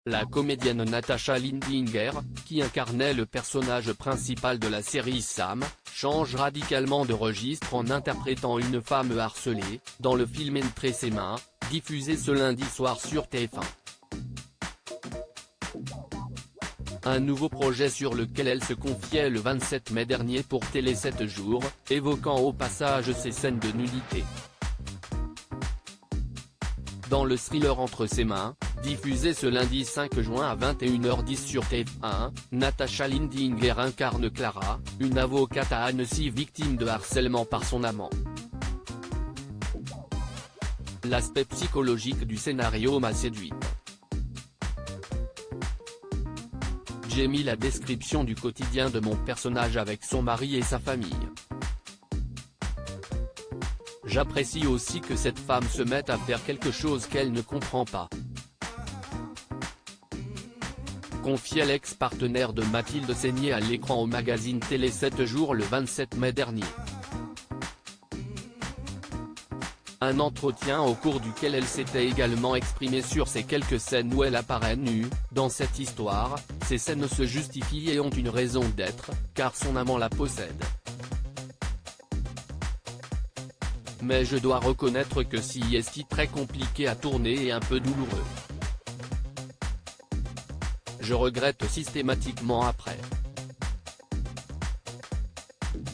La comédienne Natasha Lindinger, qui incarnait le personnage principal de la série Sam, change radicalement de registre en interprétant une femme harcelée, dans le film Entre ses mains, diffusé ce lundi soir sur TF1. Un nouveau projet sur lequel elle se confiait le 27 mai dernier pour Télé 7 jours, évoquant au passage ses scènes de nudité. Dans le thriller Entre ses mains, diffusé ce lundi 5 juin à 21h10 sur TF1, Natasha Lindinger incarne Clara, une avocate à Annecy victime de harcèlement par son amant. L'aspect psychologique du scénario m'a séduite. J'ai mis la description du quotidien de mon personnage avec son mari et sa famille. J'apprécie aussi que cette femme se mette à faire quelque chose qu'elle ne comprend pas. Confiait l'ex-partenaire de Mathilde Seigner à l'écran au magazine Télé 7 jours le 27 mai dernier. Un entretien au cours duquel elle s'était également exprimée sur ces quelques scènes où elle apparaît nue. Dans cette histoire, ces scènes se justifient et ont une raison d'être, car son amant la possède. Mais je dois reconnaître que c'est très compliqué à tourner et un peu douloureux. Je regrette systématiquement après.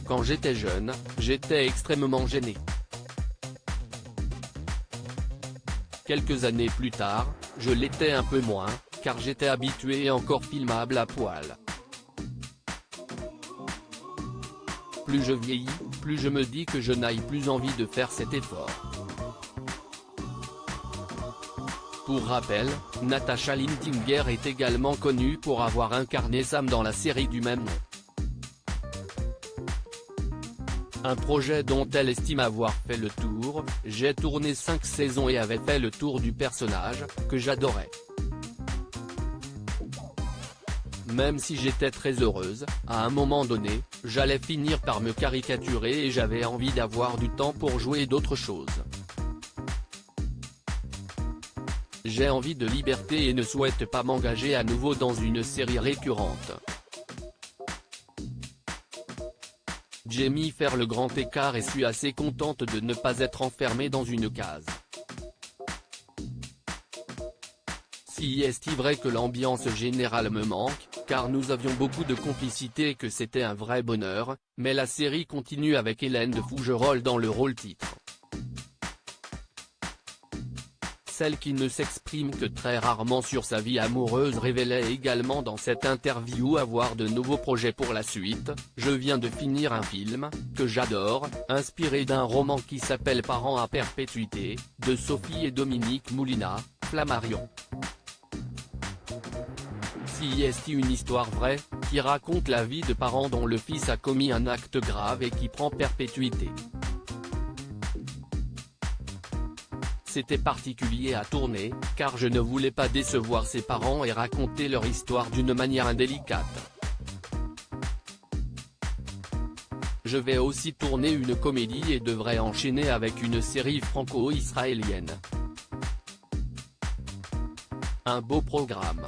Quand j'étais jeune, j'étais extrêmement gêné. Quelques années plus tard, je l'étais un peu moins, car j'étais habitué et encore filmable à poil. Plus je vieillis, plus je me dis que je n'aille plus envie de faire cet effort. Pour rappel, Natasha Lindinger est également connue pour avoir incarné Sam dans la série du même nom. Un projet dont elle estime avoir fait le tour. J'ai tourné 5 saisons et avait fait le tour du personnage, que j'adorais. Même si j'étais très heureuse, à un moment donné, j'allais finir par me caricaturer et j'avais envie d'avoir du temps pour jouer d'autres choses. J'ai envie de liberté et ne souhaite pas m'engager à nouveau dans une série récurrente. J'ai mis faire le grand écart et suis assez contente de ne pas être enfermée dans une case. Si est vrai que l'ambiance générale me manque, car nous avions beaucoup de complicité et que c'était un vrai bonheur, mais la série continue avec Hélène de Fougerolles dans le rôle titre. Celle qui ne s'exprime que très rarement sur sa vie amoureuse révélait également dans cette interview avoir de nouveaux projets pour la suite. Je viens de finir un film, que j'adore, inspiré d'un roman qui s'appelle Parents à perpétuité, de Sophie et Dominique Moulina, Flammarion. C'est une histoire vraie, qui raconte la vie de parents dont le fils a commis un acte grave et qui prend perpétuité. C'était particulier à tourner, car je ne voulais pas décevoir ses parents et raconter leur histoire d'une manière indélicate. Je vais aussi tourner une comédie et devrais enchaîner avec une série franco-israélienne. Un beau programme.